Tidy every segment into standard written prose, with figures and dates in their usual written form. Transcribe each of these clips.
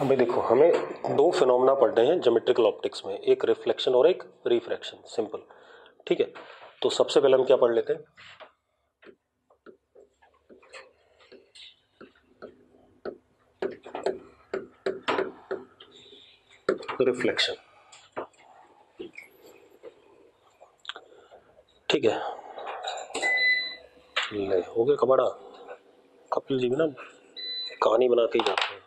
अभी देखो, हमें दो फिनोमेना पढ़ने हैं ज्योमेट्रिकल ऑप्टिक्स में, एक रिफ्लेक्शन और एक रिफ्रैक्शन। सिंपल, ठीक है। तो सबसे पहले हम क्या पढ़ लेते हैं, रिफ्लेक्शन। ठीक है, ले हो गया कबाड़ा। कपिल जी भी ना कहानी बनाते ही जाते हैं।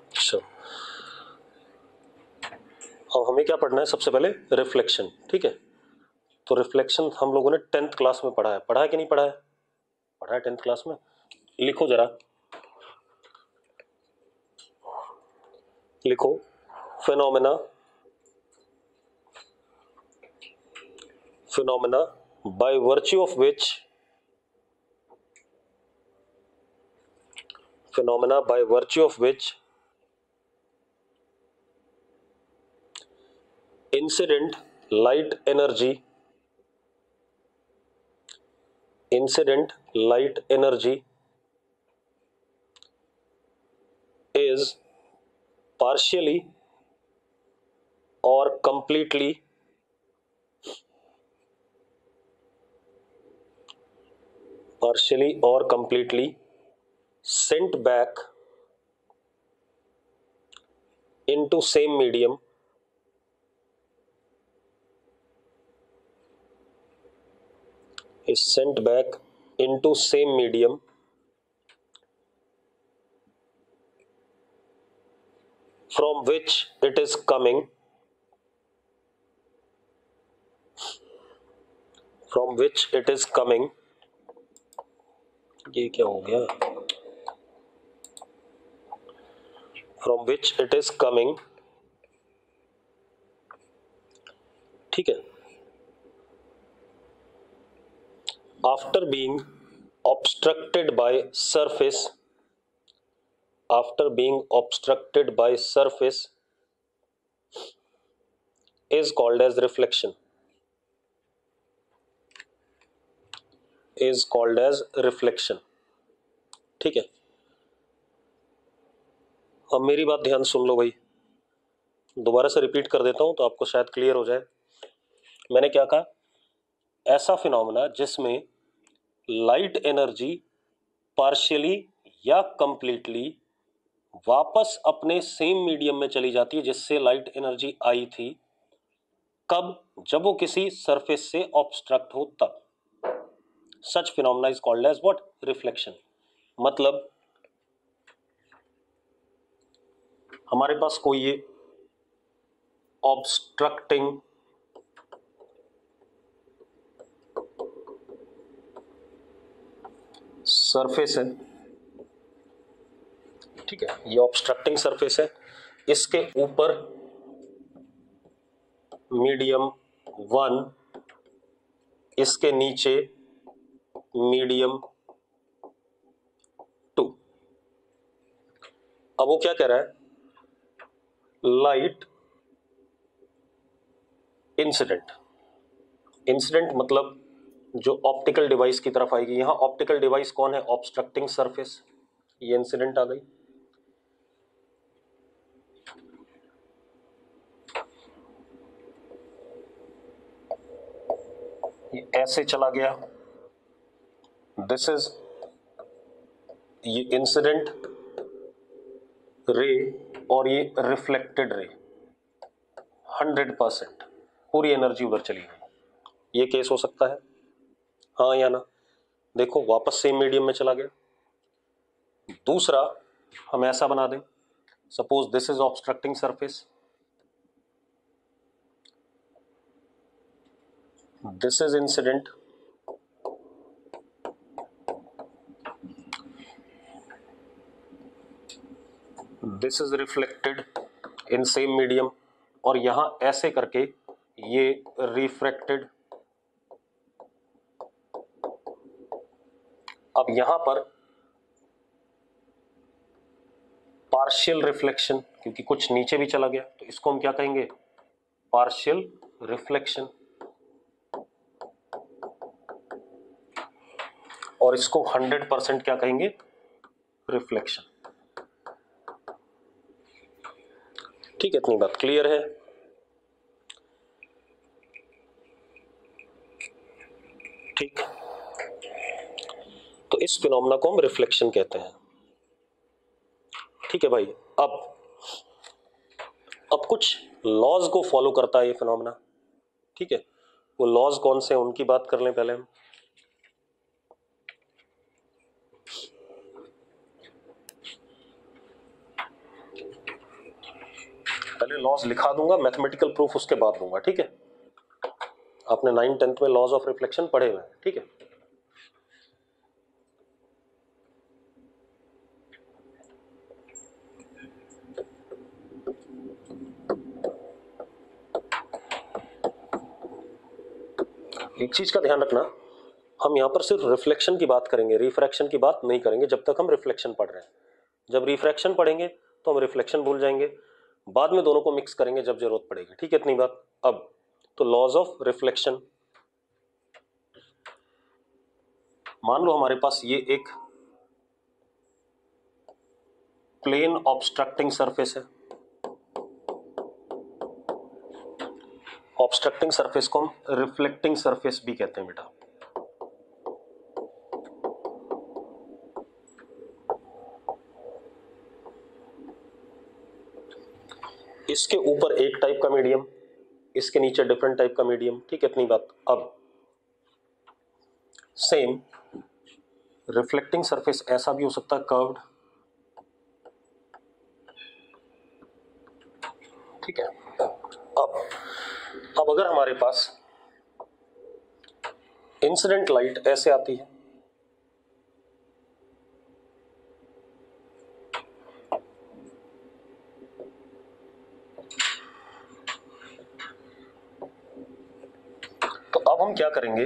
अच्छा, अब हमें क्या पढ़ना है, सबसे पहले रिफ्लेक्शन। ठीक है, तो रिफ्लेक्शन हम लोगों ने 10th क्लास में पढ़ा है कि नहीं पढ़ा है? पढ़ा है 10th क्लास में। लिखो जरा, लिखो phenomena by virtue of which incident light energy is partially or completely sent back into same medium from which it is coming, ये क्या हो गया, from which it is coming। ठीक है, after being obstructed by surface is called as reflection, ठीक है। अब मेरी बात ध्यान सुन लो भाई, दोबारा से रिपीट कर देता हूं तो आपको शायद क्लियर हो जाए। मैंने क्या कहा, ऐसा फिनोमेना जिसमें लाइट एनर्जी पार्शियली या कंप्लीटली वापस अपने सेम मीडियम में चली जाती है जिससे लाइट एनर्जी आई थी। कब? जब वो किसी सरफेस से ऑब्स्ट्रक्ट हो तब। Such phenomena is called as what? Reflection. मतलब हमारे पास कोई ये ऑब्स्ट्रक्टिंग सरफेस है, ठीक है, ये ऑब्स्ट्रक्टिंग सरफेस है, इसके ऊपर मीडियम 1, इसके नीचे मीडियम 2। अब वो क्या कह रहा है, लाइट इंसिडेंट मतलब जो ऑप्टिकल डिवाइस की तरफ आएगी। यहां ऑप्टिकल डिवाइस कौन है? Obstructing surface. ये इंसिडेंट आ गई। ये ऐसे चला गया, दिस इज ये इंसिडेंट रे और ये रिफ्लेक्टेड रे। 100% पूरी एनर्जी उधर चली गई। ये केस हो सकता है, हाँ या ना? देखो वापस सेम मीडियम में चला गया। दूसरा हम ऐसा बना दें, suppose this is obstructing surface, this is incident, this is reflected in same medium, और यहां ऐसे करके ये रिफ्रैक्टेड। अब यहां पर पार्शियल रिफ्लेक्शन, क्योंकि कुछ नीचे भी चला गया तो इसको हम क्या कहेंगे? Partial reflection. और इसको 100% क्या कहेंगे, रिफ्लेक्शन। ठीक है, इतनी बात क्लियर है। ठीक, तो इस फिनोमेना को हम रिफ्लेक्शन कहते हैं। ठीक है भाई, अब कुछ लॉज को फॉलो करता है ये फिनोमेना। ठीक है, वो लॉज कौन से हैं उनकी बात कर लें पहले हम। पहले लॉज लिखा दूंगा, मैथमेटिकल प्रूफ उसके बाद दूंगा। ठीक है, आपने 9th 10th में लॉज ऑफ रिफ्लेक्शन पढ़े हुए हैं। ठीक है, एक चीज का ध्यान रखना, हम यहां पर सिर्फ रिफ्लेक्शन की बात करेंगे, रिफ्रैक्शन की बात नहीं करेंगे जब तक हम रिफ्लेक्शन पढ़ रहे हैं। जब रिफ्रैक्शन पढ़ेंगे तो हम रिफ्लेक्शन भूल जाएंगे, बाद में दोनों को मिक्स करेंगे जब जरूरत पड़ेगी। ठीक है, इतनी बात। अब तो लॉज ऑफ रिफ्लेक्शन, मान लो हमारे पास ये एक प्लेन ऑब्स्ट्रक्टिंग सरफेस है। ऑब्स्ट्रक्टिंग सरफेस को हम रिफ्लेक्टिंग सरफेस भी कहते हैं बेटा। इसके ऊपर एक टाइप का मीडियम, इसके नीचे डिफरेंट टाइप का मीडियम। ठीक है, इतनी बात। अब सेम रिफ्लेक्टिंग सरफेस ऐसा भी हो सकता है, कर्व्ड। ठीक है, अब अगर हमारे पास इंसिडेंट लाइट ऐसे आती है, तो अब हम क्या करेंगे,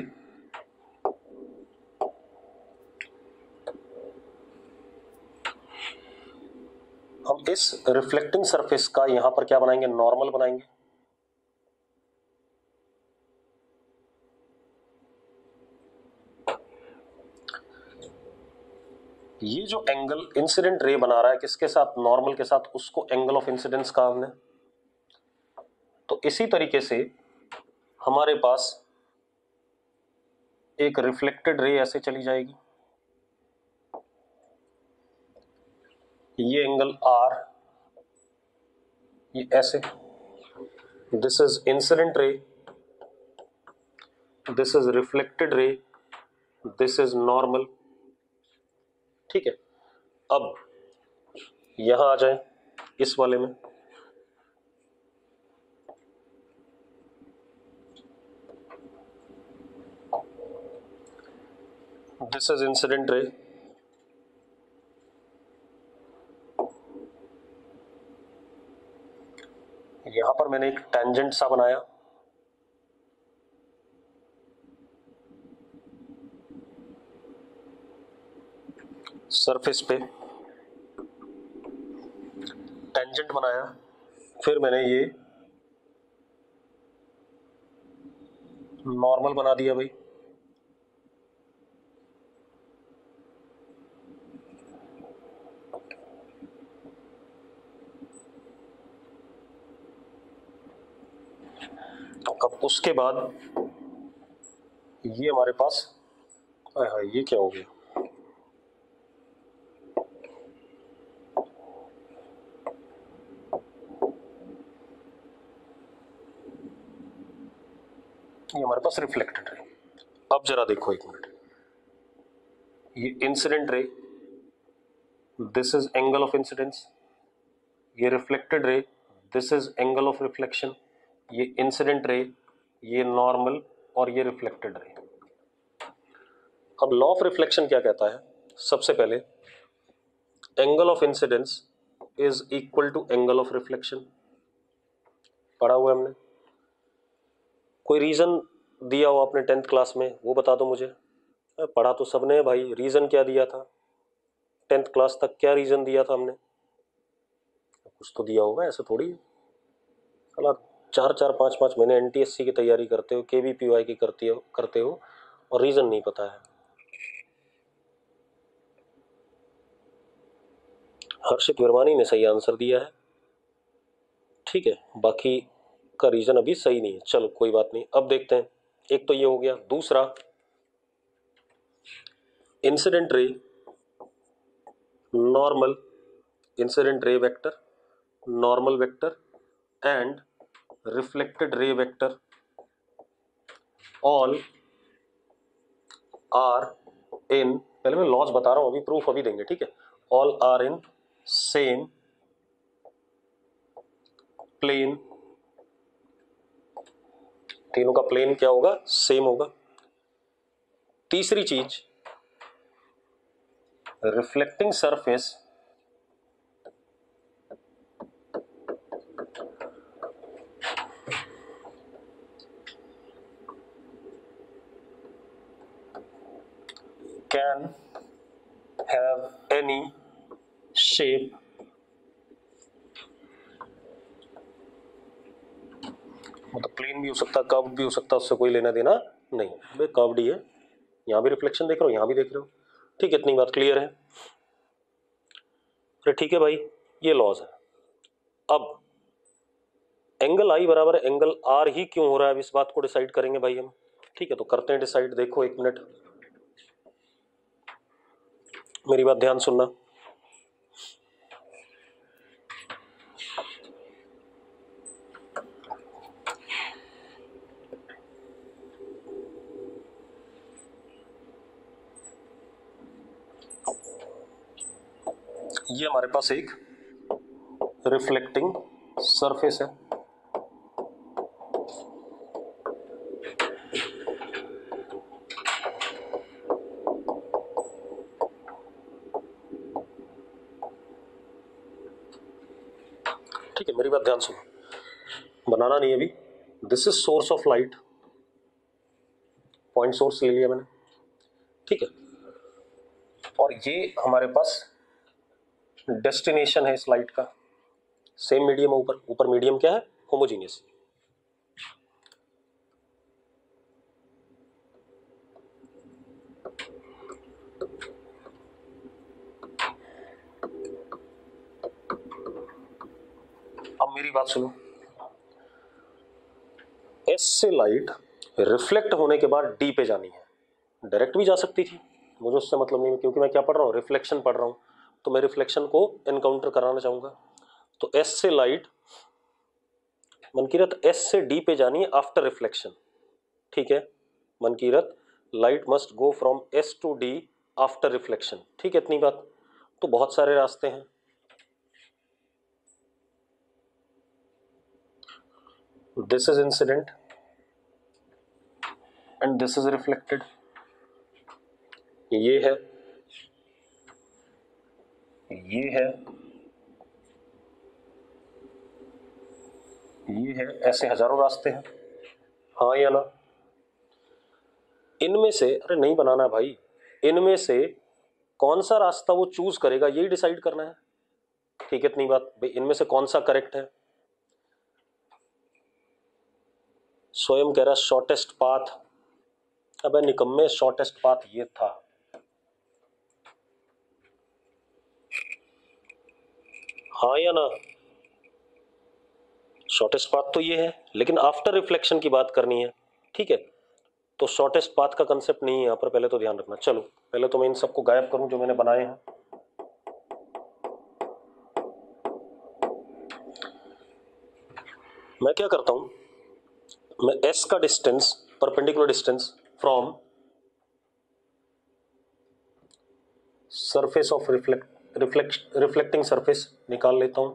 हम इस रिफ्लेक्टिंग सरफेस का यहां पर क्या बनाएंगे, नॉर्मल बनाएंगे। ये जो एंगल इंसिडेंट रे बना रहा है किसके साथ, नॉर्मल के साथ, उसको एंगल ऑफ इंसिडेंस कहा हमने। तो इसी तरीके से हमारे पास एक रिफ्लेक्टेड रे ऐसे चली जाएगी, ये एंगल आर, ये ऐसे, this is incident ray, this is reflected ray, this is normal. ठीक है, अब यहां आ जाए इस वाले में, दिस इज इंसिडेंट रे, यहां पर मैंने एक टेंजेंट सा बनाया, सरफेस पे टेंजेंट बनाया, फिर मैंने ये नॉर्मल बना दिया भाई। अब उसके बाद ये हमारे पास, हाय ये क्या हो गया, ये हमारे पास रिफ्लेक्टेड रे। अब जरा देखो एक मिनट, ये incident ray, this is angle of incidence, ये reflected ray, this is angle of reflection, ये इंसिडेंट रे, ये नॉर्मल, और ये रिफ्लेक्टेड रे। अब लॉ ऑफ रिफ्लेक्शन क्या कहता है, सबसे पहले angle of incidence is equal to angle of reflection, पढ़ा हुआ है हमने। कोई रीजन दिया हो आपने 10th क्लास में, वो बता दो मुझे। पढ़ा तो सबने है भाई, रीजन क्या दिया था 10th क्लास तक, क्या रीजन दिया था हमने, कुछ तो दिया होगा, ऐसे थोड़ी है। साला 4-4 5-5 महीने NTSC की तैयारी करते हो, KVPY की करते हो और रीजन नहीं पता है। हर्षित विरवानी ने सही आंसर दिया है। ठीक है, बाकी का रीजन अभी सही नहीं है, चलो कोई बात नहीं। अब देखते हैं, एक तो ये हो गया। दूसरा, incident ray, normal, incident ray vector, normal vector and reflected ray vector all are in, पहले मैं लॉज बता रहा हूं, अभी प्रूफ अभी देंगे, ठीक है। All are in same plane, तीनों का प्लेन क्या होगा, सेम होगा। तीसरी चीज, reflecting surface can have any shape, मतलब प्लेन भी हो सकता है, कर्व भी हो सकता है, उससे कोई लेना देना नहीं। भाई कर्व्ड ही है, यहां भी रिफ्लेक्शन देख रहे हो, यहां भी देख रहे हो, ठीक है, इतनी बात क्लियर है। अरे ठीक है भाई, ये लॉज है। अब एंगल आई बराबर एंगल आर ही क्यों हो रहा है, अब इस बात को डिसाइड करेंगे भाई हम। ठीक है, तो करते हैं डिसाइड। देखो एक मिनट, मेरी बात ध्यान सुनना। ये हमारे पास एक रिफ्लेक्टिंग सरफेस है, ठीक है, मेरी बात ध्यान सुनो, बनाना नहीं अभी। This is source of light, point source ले लिया मैंने, ठीक है। और ये हमारे पास डेस्टिनेशन है इस लाइट का, सेम मीडियम ऊपर, ऊपर मीडियम क्या है, होमोजीनियस। अब मेरी बात सुनो, एस से लाइट रिफ्लेक्ट होने के बाद डी पे जानी है, डायरेक्ट भी जा सकती थी, मुझे उससे मतलब नहीं, क्योंकि मैं क्या पढ़ रहा हूँ, रिफ्लेक्शन पढ़ रहा हूँ, तो मैं रिफ्लेक्शन को एनकाउंटर कराना चाहूंगा। तो एस से लाइट, मनकीरत एस से डी पे जानी है आफ्टर रिफ्लेक्शन, ठीक है। Mankirat, light must go from S to D after reflection, ठीक है, इतनी बात। तो बहुत सारे रास्ते हैं, this is incident and this is reflected, ये है, ये है, ये है, ऐसे हजारों रास्ते हैं, हाँ या ना। इनमें से, अरे नहीं बनाना भाई, इनमें से कौन सा रास्ता वो चूज करेगा यही डिसाइड करना है, ठीक है, इतनी बात। भाई इनमें से कौन सा करेक्ट है, स्वयं कह रहा शॉर्टेस्ट पाथ, अबे निकम्मे शॉर्टेस्ट पाथ ये था, हाँ या ना। शॉर्टेस्ट पाथ तो ये है, लेकिन आफ्टर रिफ्लेक्शन की बात करनी है, ठीक है। तो शॉर्टेस्ट पाथ का कंसेप्ट नहीं है यहाँ पर, पहले तो ध्यान रखना। चलो पहले तो मैं इन सबको गायब करूं जो मैंने बनाए हैं। मैं क्या करता हूं, मैं एस का distance, perpendicular distance from surface of reflecting surface निकाल लेता हूं,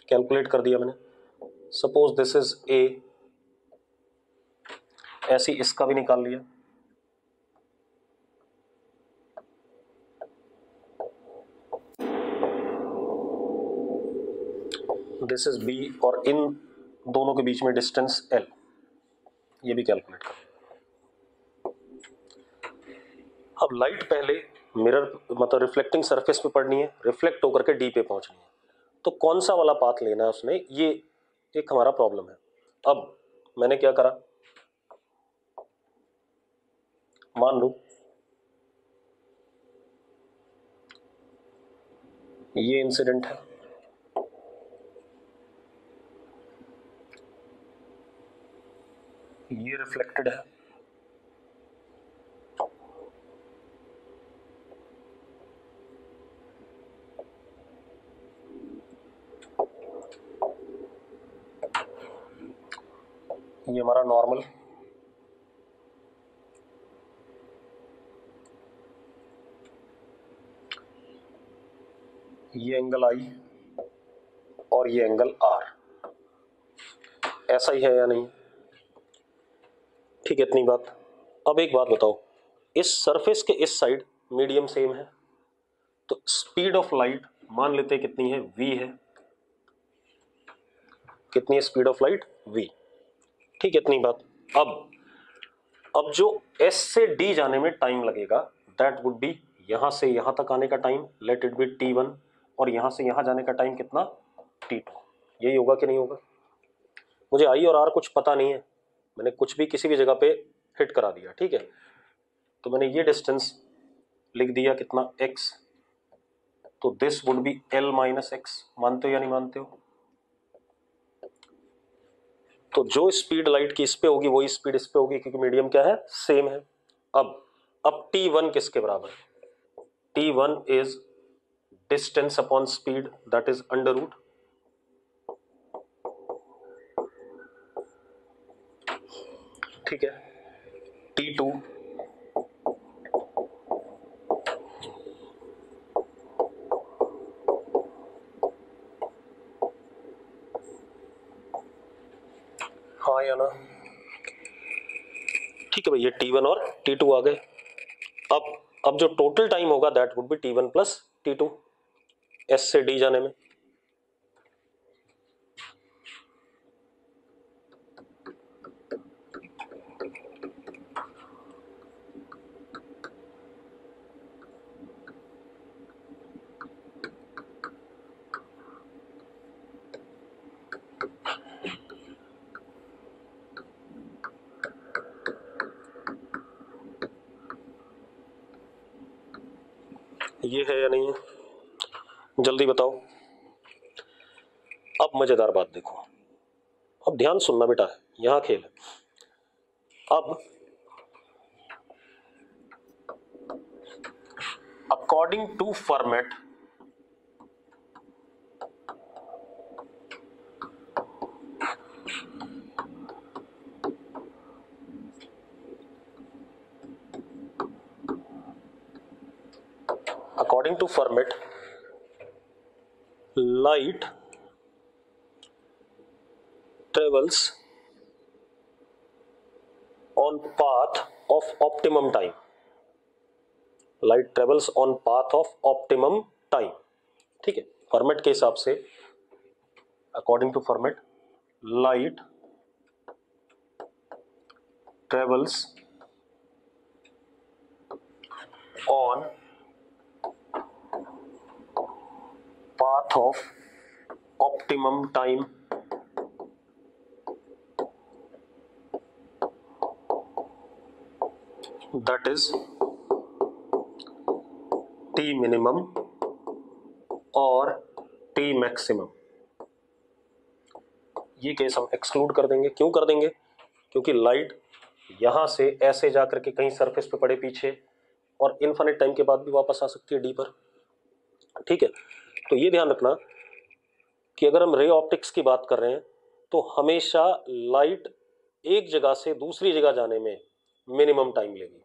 कैलकुलेट कर दिया मैंने। सपोज दिस इज ए, ऐसे इसका भी निकाल लिया, दिस इज बी, और इन दोनों के बीच में डिस्टेंस एल, ये भी कैलकुलेट कर। अब लाइट पहले मिरर, मतलब रिफ्लेक्टिंग सरफेस पे पड़नी है, रिफ्लेक्ट होकर के डी पे पहुंचनी है, तो कौन सा वाला पाथ लेना है उसने, ये एक हमारा प्रॉब्लम है। अब मैंने क्या करा, मान लो ये इंसिडेंट है, ये रिफ्लेक्टेड है, ये हमारा नॉर्मल, ये एंगल आई और ये एंगल आर। ऐसा ही है या नहीं? ठीक है, इतनी बात। अब एक बात बताओ, इस सरफेस के इस साइड मीडियम सेम है, तो स्पीड ऑफ लाइट मान लेते हैं कितनी है, v है। कितनी है स्पीड ऑफ लाइट? v। ठीक है, इतनी बात। अब जो s से d जाने में टाइम लगेगा, दैट वुड बी यहां से यहां तक आने का time, let it be t1, और यहां से यहां जाने का टाइम कितना, t2। यही होगा कि नहीं होगा? मुझे i और r कुछ पता नहीं है, मैंने कुछ भी किसी भी जगह पे हिट करा दिया, ठीक है। तो मैंने ये डिस्टेंस लिख दिया कितना, x, तो this would be l minus x। मानते हो या नहीं मानते हो? तो जो स्पीड लाइट की इस पे होगी वही स्पीड इस पे होगी, क्योंकि मीडियम क्या है, सेम है। अब t1 किसके बराबर है? t1 is distance upon speed, that is under root, ठीक है। t2 हाँ या ना? ठीक है भाई, ये t1 और t2 आ गए। अब जो टोटल टाइम होगा that would B t1 plus t2, s से d जाने में। ये है या नहीं है? जल्दी बताओ। अब मजेदार बात देखो, अब ध्यान सुनना बेटा, यहां खेल है। अब according to Fermat, according to Fermat, light travels on path of optimum time. Light travels on path of optimum time, ठीक है। फॉर्मेट के हिसाब से, according to Fermat, light travels on path of optimum time, that is t minimum और t maximum। ये case हम exclude कर देंगे। क्यों कर देंगे? क्योंकि लाइट यहां से ऐसे जाकर के कहीं सरफेस पे पड़े पीछे, और इनफिनिट टाइम के बाद भी वापस आ सकती है डी पर, ठीक है। तो ये ध्यान रखना कि अगर हम रे ऑप्टिक्स की बात कर रहे हैं तो हमेशा लाइट एक जगह से दूसरी जगह जाने में मिनिमम टाइम लेगी।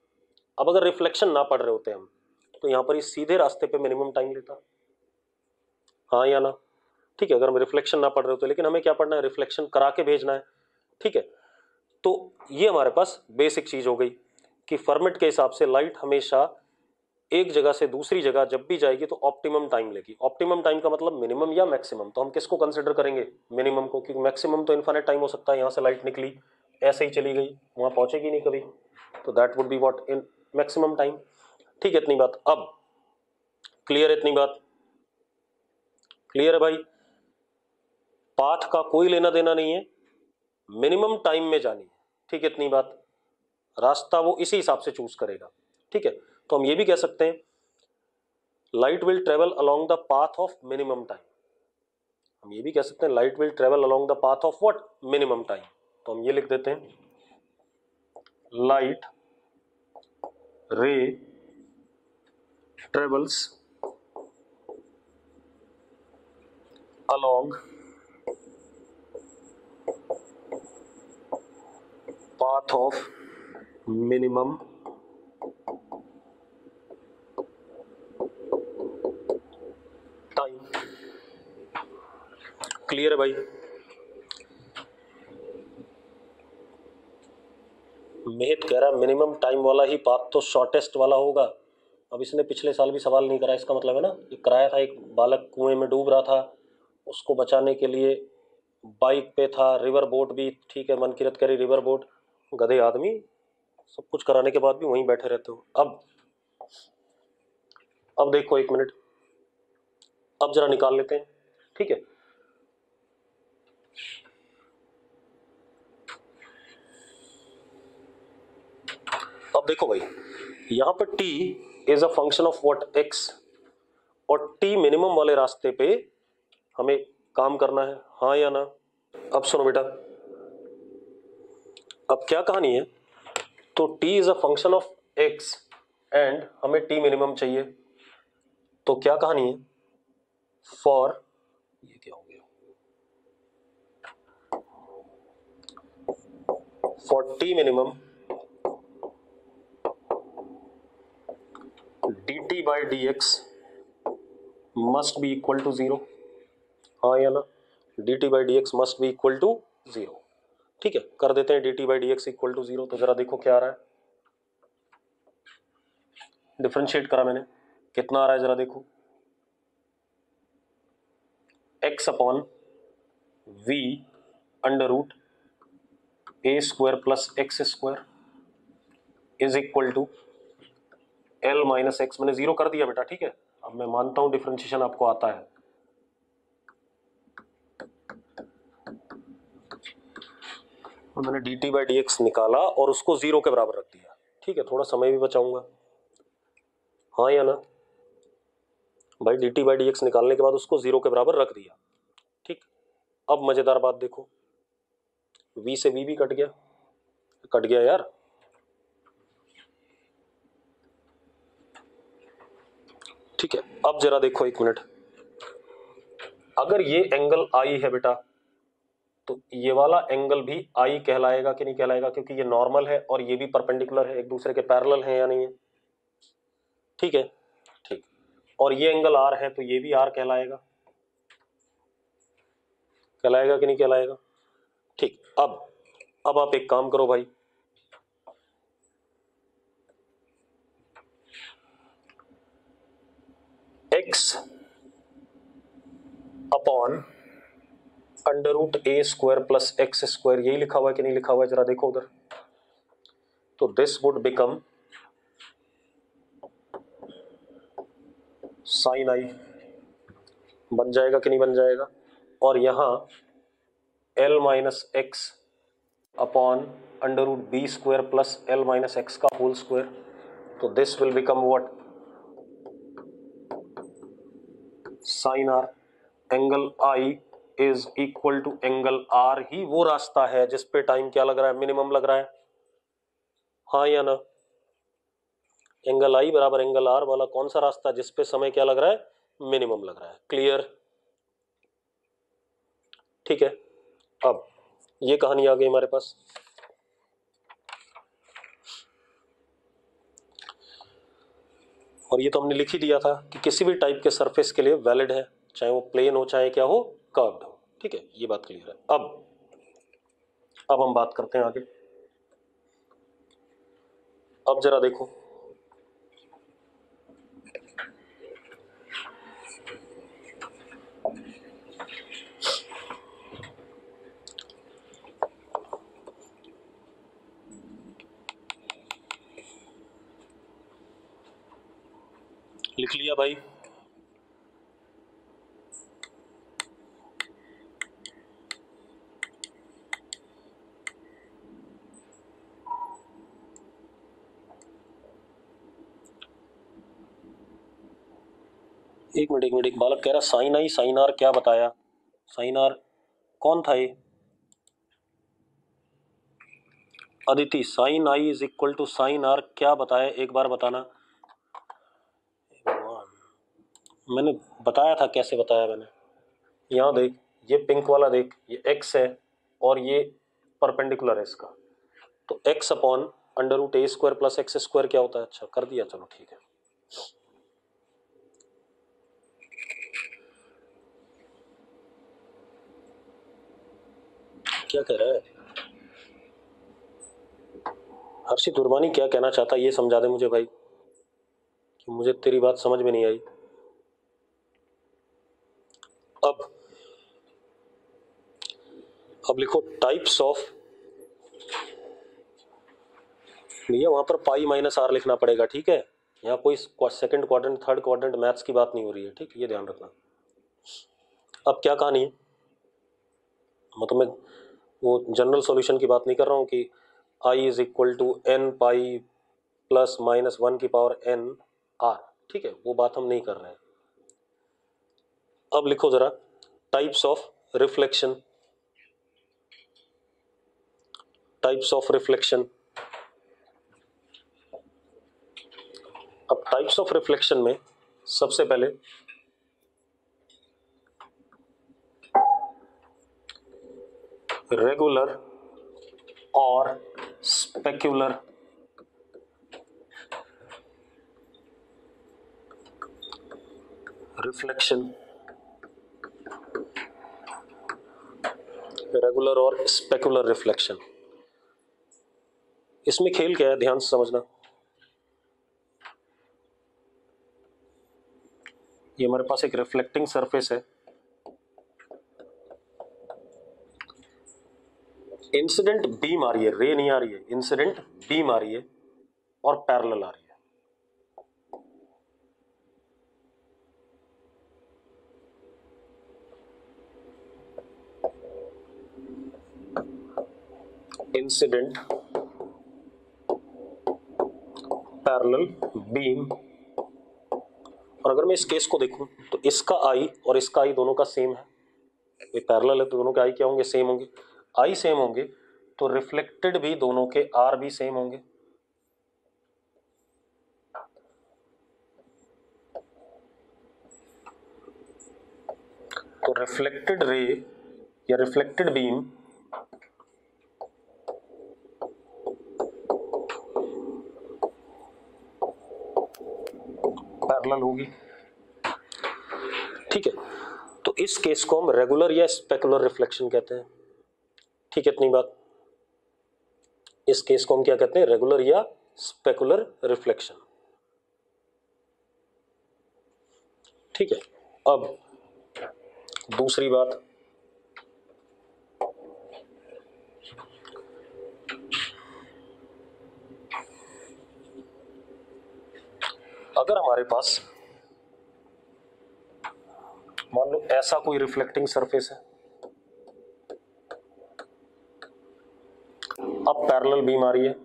अब अगर रिफ्लेक्शन ना पढ़ रहे होते हम तो यहां पर इस सीधे रास्ते पे मिनिमम टाइम लेता, हाँ या ना? ठीक है, अगर हम रिफ्लेक्शन ना पढ़ रहे होते, लेकिन हमें क्या पढ़ना है, रिफ्लेक्शन करा के भेजना है, ठीक है। तो ये हमारे पास बेसिक चीज हो गई कि फॉर्मेट के हिसाब से लाइट हमेशा एक जगह से दूसरी जगह जब भी जाएगी तो ऑप्टिमम टाइम लेगी। ऑप्टिमम टाइम का मतलब मिनिमम या मैक्सिमम, तो हम किसको कंसिडर करेंगे, मिनिमम को, क्योंकि मैक्सिमम तो इनफाइनाइट टाइम हो सकता है, यहाँ से लाइट निकली ऐसे ही चली गई, वहां पहुंचेगी नहीं कभी, तो that would be what, in maximum time, ठीक है। इतनी बात, अब क्लियर है? इतनी बात क्लियर है भाई? पाथ का कोई लेना देना नहीं है, मिनिमम टाइम में जानी है, ठीक है। इतनी बात, रास्ता वो इसी हिसाब से चूज करेगा, ठीक है। तो हम ये भी कह सकते हैं light will travel along the path of minimum time. हम ये भी कह सकते हैं light will travel along the path of what, minimum time. तो हम ये लिख देते हैं light ray travels along path of minimum time। Clear है भाई? मेहत कह रहा है मिनिमम टाइम वाला ही पाथ तो शॉर्टेस्ट वाला होगा। अब इसने पिछले साल भी सवाल नहीं करा, इसका मतलब है ना ये कराया था। एक बालक कुएं में डूब रहा था, उसको बचाने के लिए बाइक पे था, रिवर बोट भी, ठीक है, मनकिरत करी रिवर बोट। गधे आदमी, सब कुछ कराने के बाद भी वहीं बैठे रहते हो। अब देखो एक मिनट, अब जरा निकाल लेते हैं, ठीक है। अब देखो भाई, यहां पर t is a function of what, x, और t मिनिमम वाले रास्ते पे हमें काम करना है, हाँ या ना। अब सुनो बेटा, अब क्या कहानी है, तो t is a function of x and हमें t मिनिमम चाहिए। तो क्या कहानी है, फॉर, ये क्या हो गया, for t minimum dt by dx must be equal to zero, हाँ या ना। dt by dx must be equal to zero, ठीक है। कर देते हैं dt by dx equal to zero. तो जरा देखो क्या आ रहा है, डिफरेंशिएट करा मैंने, कितना आ रहा है जरा देखो, x upon v under root A square plus X square is equal to l minus X. मैंने जीरो कर दिया बेटा, ठीक है। अब मैं मानता हूं डिफरेंशिएशन आपको आता है। मैंने dt बाई डी एक्स निकाला और उसको जीरो के बराबर रख दिया, ठीक है, थोड़ा समय भी बचाऊंगा, हाँ या ना भाई। dt बाई डी एक्स निकालने के बाद उसको जीरो के बराबर रख दिया, ठीक। अब मजेदार बात देखो, v से v भी कट गया, कट गया यार, ठीक है। अब जरा देखो एक मिनट, अगर ये एंगल I है बेटा, तो ये वाला एंगल भी I कहलाएगा कि नहीं कहलाएगा, क्योंकि ये नॉर्मल है और ये भी परपेंडिकुलर है, एक दूसरे के पैरेलल है या नहीं है, ठीक है, ठीक। और ये एंगल R है तो ये भी R कहलाएगा, कहलाएगा कि नहीं कहलाएगा, ठीक। अब आप एक काम करो भाई, x upon under root A square plus X square, यही लिखा हुआ है कि नहीं लिखा हुआ है, जरा देखो उधर। तो this would become sine I, बन जाएगा कि नहीं बन जाएगा। और यहां l minus X upon under root B square plus l minus X का होल स्क्वायर, तो this will become what, sine R. Angle I is equal to angle R ही वो रास्ता है जिस पे टाइम क्या लग रहा है, मिनिमम लग रहा है, हाँ या ना। एंगल आई बराबर एंगल आर वाला कौन सा रास्ता जिस पे समय क्या लग रहा है, मिनिमम लग रहा है, क्लियर, ठीक है। अब ये कहानी आ गई हमारे पास। और ये तो हमने लिख ही दिया था कि किसी भी टाइप के सरफेस के लिए वैलिड है, चाहे वो प्लेन हो चाहे क्या हो, कर्व्ड हो, ठीक है, ये बात क्लियर है। अब हम बात करते हैं आगे। अब जरा देखो, लिख लिया भाई, एक बालक कह रहा साइन आई साइन आर क्या बताया? साइन आर कौन था ये? Aditi, sine I is equal to sine R क्या बताया, एक बार बताना। मैंने बताया था, कैसे बताया मैंने? यहाँ देख, ये पिंक वाला देख, ये x है और ये परपेंडिकुलर है इसका, तो x upon under root A square plus X square क्या होता है? अच्छा कर दिया, चलो ठीक है। क्या कह रहा है हर्षित उर्वानी, क्या कहना चाहता है ये समझा दे मुझे भाई, कि मुझे तेरी बात समझ में नहीं आई। अब लिखो टाइप्स ऑफ, भैया वहां पर पाई माइनस आर लिखना पड़ेगा, ठीक है? यहाँ कोई second quadrant third quadrant maths की बात नहीं हो रही है, ठीक, ये ध्यान रखना। अब क्या कहानी है, मतलब मैं वो जनरल सॉल्यूशन की बात नहीं कर रहा हूँ कि I is equal to N pi plus minus 1 की पावर एन आर, ठीक है, वो बात हम नहीं कर रहे हैं। अब लिखो जरा types of reflection, types of reflection. अब टाइप्स ऑफ रिफ्लेक्शन में सबसे पहले रेगुलर और स्पेक्युलर रिफ्लेक्शन, रेगुलर और स्पेकुलर रिफ्लेक्शन। इसमें खेल क्या है, ध्यान से समझना। ये हमारे पास एक रिफ्लेक्टिंग सरफेस है, इंसिडेंट बीम आ रही है, रे नहीं आ रही है, इंसिडेंट बीम आ रही है और पैरेलल आ रही है। इंसिडेंट पैरेलल बीम, और अगर मैं इस केस को देखूं तो इसका आई और इसका आई दोनों का सेम है, ये पैरेलल है तो दोनों के आई क्या होंगे? सेम होंगे। आई सेम होंगे तो रिफ्लेक्टेड भी दोनों के आर भी सेम होंगे। तो रिफ्लेक्टेड रे या रिफ्लेक्टेड बीम पैरेलल होगी, ठीक है। तो इस केस को हम रेगुलर या स्पेकुलर रिफ्लेक्शन कहते हैं, ठीक है, इतनी बात। इस केस को हम क्या कहते हैं? रेगुलर या स्पेकुलर रिफ्लेक्शन, ठीक है। अब दूसरी बात, अगर हमारे पास मान लो ऐसा कोई रिफ्लेक्टिंग सरफेस है, अब पैरेलल बीम आ रही है,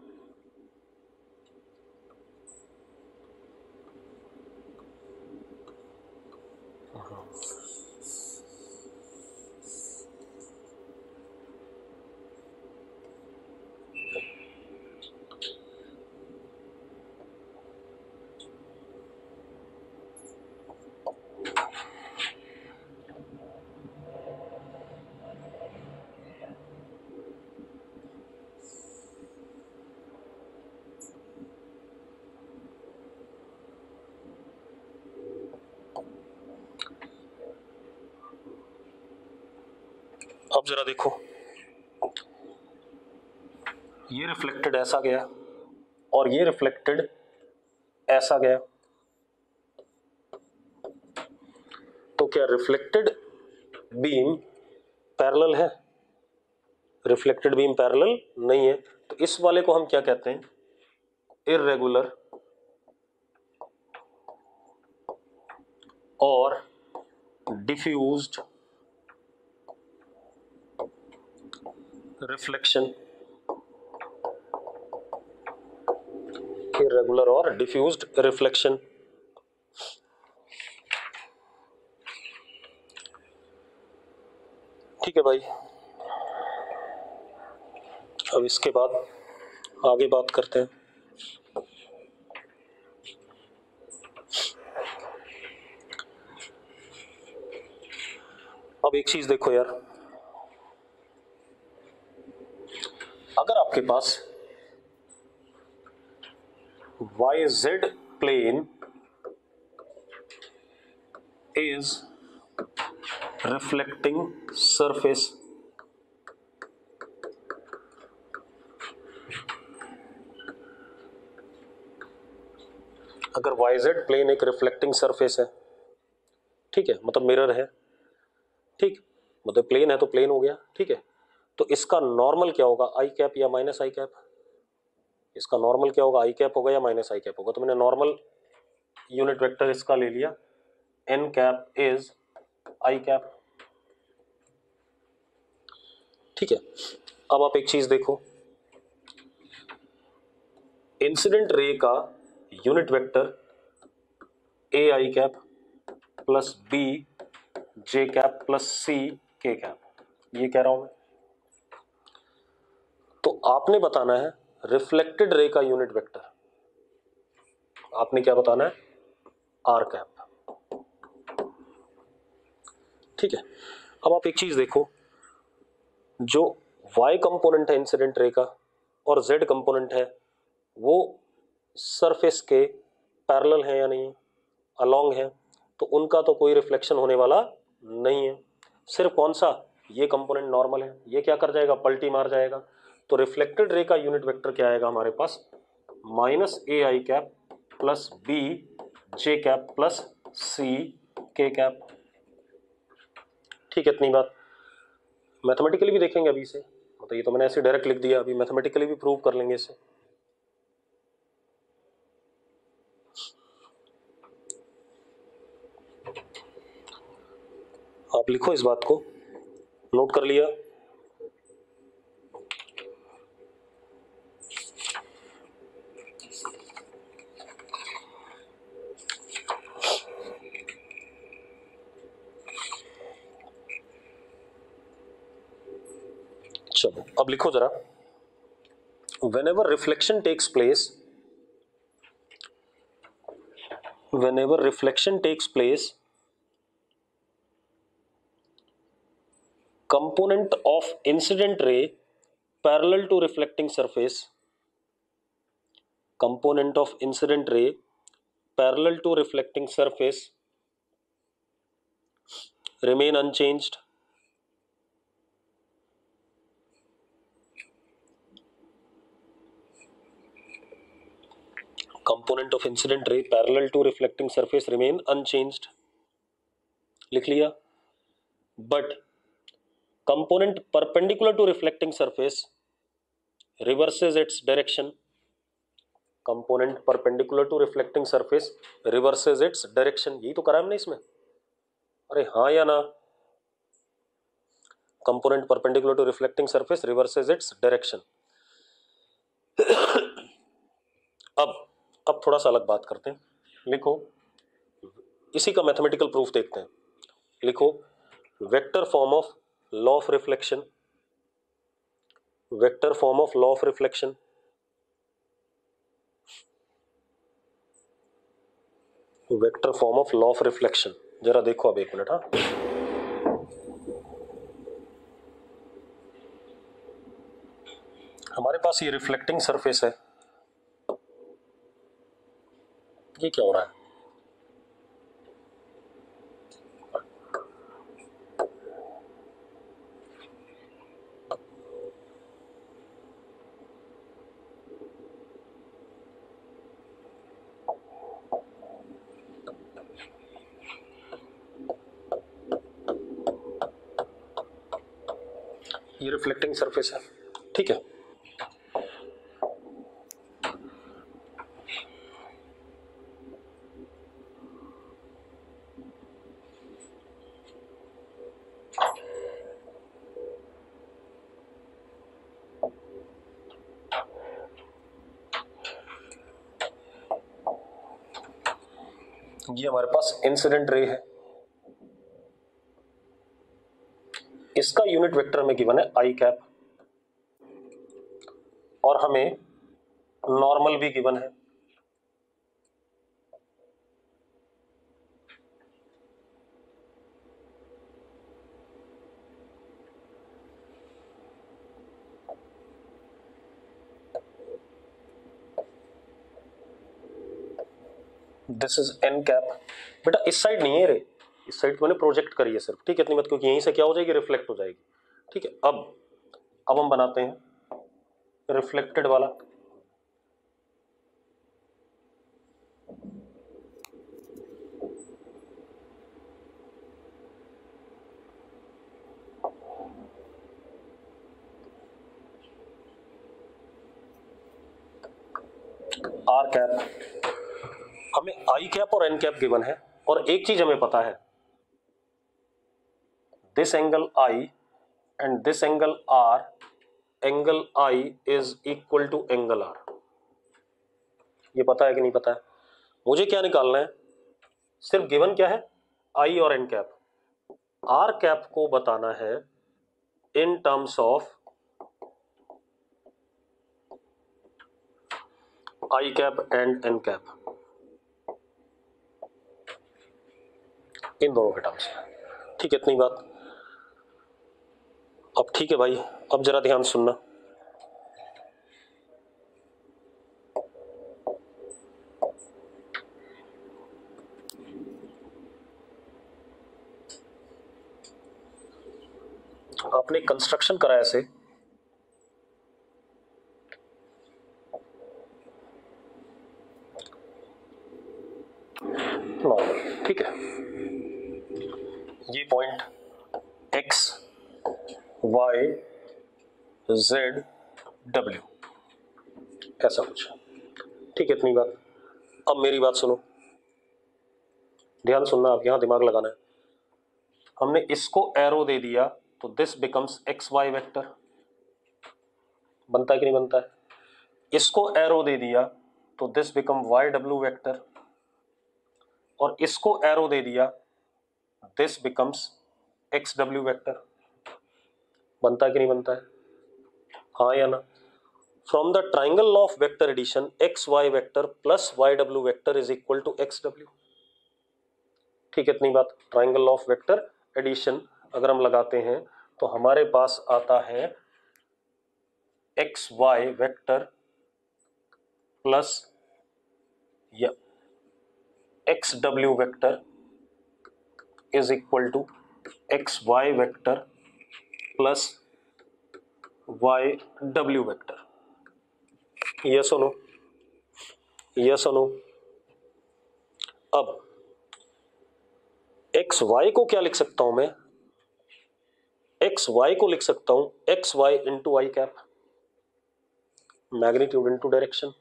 अब जरा देखो, ये रिफ्लेक्टेड ऐसा गया और ये रिफ्लेक्टेड ऐसा गया, तो क्या रिफ्लेक्टेड बीम पैरेलल है? रिफ्लेक्टेड बीम पैरेलल नहीं है, तो इस वाले को हम क्या कहते हैं? इर्रेगुलर और डिफ्यूज्ड रिफ्लेक्शन, इर्रेगुलर और डिफ्यूज्ड रिफ्लेक्शन। ठीक है भाई, अब इसके बाद आगे बात करते हैं। अब एक चीज देखो यार, अगर आपके पास YZ plane is reflecting surface, अगर YZ प्लेन एक रिफ्लेक्टिंग सरफेस है, ठीक है, मतलब मिरर है, ठीक, मतलब प्लेन है तो प्लेन हो गया, ठीक है, तो इसका नॉर्मल क्या होगा, आई कैप या माइनस आई कैप? इसका नॉर्मल क्या होगा, आई कैप होगा या माइनस आई कैप होगा? तो मैंने नॉर्मल यूनिट वेक्टर इसका ले लिया, N cap is I cap, ठीक है। अब आप एक चीज देखो, इंसिडेंट रे का unit vector A I cap plus B J cap plus C K cap, ये कह रहा हूं मैं। तो आपने बताना है रिफ्लेक्टेड रे का यूनिट वेक्टर, आपने क्या बताना है, आर कैप, ठीक है। अब आप एक चीज देखो, जो y कंपोनेंट है इंसिडेंट रे का और z कंपोनेंट है वो सरफेस के पैरेलल है या नहीं, अलोंग है, तो उनका तो कोई रिफ्लेक्शन होने वाला नहीं है। सिर्फ कौन सा, ये कंपोनेंट नॉर्मल है, ये क्या कर जाएगा, पलटी मार जाएगा। तो रिफ्लेक्टेड रे का यूनिट वेक्टर क्या आएगा हमारे पास, minus A I cap plus B J cap plus C K cap, ठीक है। इतनी बात मैथमेटिकली भी देखेंगे अभी से, मतलब ये तो मैंने ऐसे डायरेक्ट लिख दिया, अभी मैथमेटिकली भी प्रूव कर लेंगे इसे। आप लिखो इस बात को, नोट कर लिया? चलो अब लिखो जरा, whenever reflection takes place, whenever reflection takes place, component of incident ray parallel to reflecting surface, component of incident ray parallel to reflecting surface remain unchanged, component of incident ray parallel to reflecting surface remain unchanged, लिख लिया। but component perpendicular to reflecting surface reverses its direction, component perpendicular to reflecting surface reverses its direction, यही तो करा हमने इसमें, अरे हाँ या ना, component perpendicular to reflecting surface reverses its direction। अब थोड़ा सा अलग बात करते हैं, लिखो इसी का मैथमेटिकल प्रूफ देखते हैं। लिखो vector form of law of reflection, vector form of law of reflection, vector form of law of reflection, जरा देखो अब एक मिनट। हाँ, हमारे पास ये रिफ्लेक्टिंग सरफेस है, ये क्या हो रहा है, ये रिफ्लेक्टिंग सरफेस है, ठीक है। ये हमारे पास इंसिडेंट रे है, इसका यूनिट वेक्टर में गिवन है आई कैप और हमें नॉर्मल भी गिवन है। This is an cap. बेटा इस साइड नहीं है रे, इस साइड मैंने प्रोजेक्ट करी है सिर्फ, ठीक है, इतनी बात, क्योंकि यहीं से क्या हो जाएगी, रिफ्लेक्ट हो जाएगी। ठीक है, अब हम बनाते हैं रिफ्लेक्टेड वाला। आर कैप, हमें आई कैप और एन कैप गिवन है और एक चीज हमें पता है, this angle I and this angle R, angle I is equal to angle R. ये पता है कि नहीं पता है? मुझे क्या निकालना है, सिर्फ गिवन क्या है, आई और एन कैप। आर कैप को बताना है in terms of I cap and N cap, इन दोनों के टर्म्स में। ठीक है, इतनी बात। अब ठीक है भाई, अब जरा ध्यान सुनना। आपने कंस्ट्रक्शन करा ऐसे, नॉर्मल, ठीक है, ये point x y z w ऐसा कुछ, ठीक है, इतनी बात। अब मेरी बात सुनो, ध्यान सुनना, आप यहां दिमाग लगाना है। हमने इसको एरो दे दिया तो this becomes X Y vector, बनता है कि नहीं बनता है? इसको एरो दे दिया तो this become Y W vector, और इसको एरो दे दिया this becomes X W vector. बनता है कि नहीं बनता है? हाँ या ना? From the triangle of vector addition X Y vector plus Y W vector is equal to X W. ठीक है, इतनी बात। ट्राइंगल ऑफ वेक्टर एडिशन अगर हम लगाते हैं तो हमारे पास आता है एक्स वाई वेक्टर प्लस या X W vector is equal to X Y vector plus Y W vector. ये सुनो, ये सुनो। अब एक्स वाई को क्या लिख सकता हूं मैं, एक्स वाई को लिख सकता हूं X Y into I cap, magnitude into direction.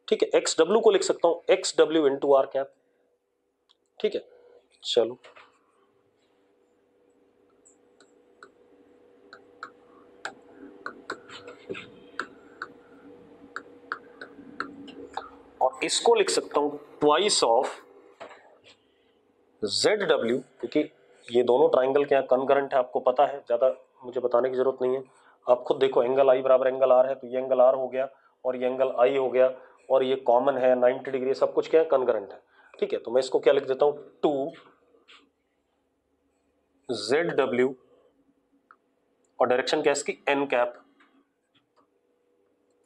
ठीक है, एक्स डब्ल्यू को लिख सकता हूं X W into R cap. ठीक है, चलो और इसको लिख सकता हूं ट्वाइस ऑफ जेड डब्ल्यू, क्योंकि ये दोनों ट्राइंगल क्या कनकरेंट है, आपको पता है, ज्यादा मुझे बताने की जरूरत नहीं है। आप खुद देखो, एंगल आई बराबर एंगल आर है, तो ये एंगल आर हो गया और ये एंगल आई हो गया और ये कॉमन है 90 डिग्री, सब कुछ क्या है, कनकरेंट है। ठीक है, तो मैं इसको क्या लिख देता हूं, टू जेड डब्ल्यू और डायरेक्शन क्या है इसकी, एन कैप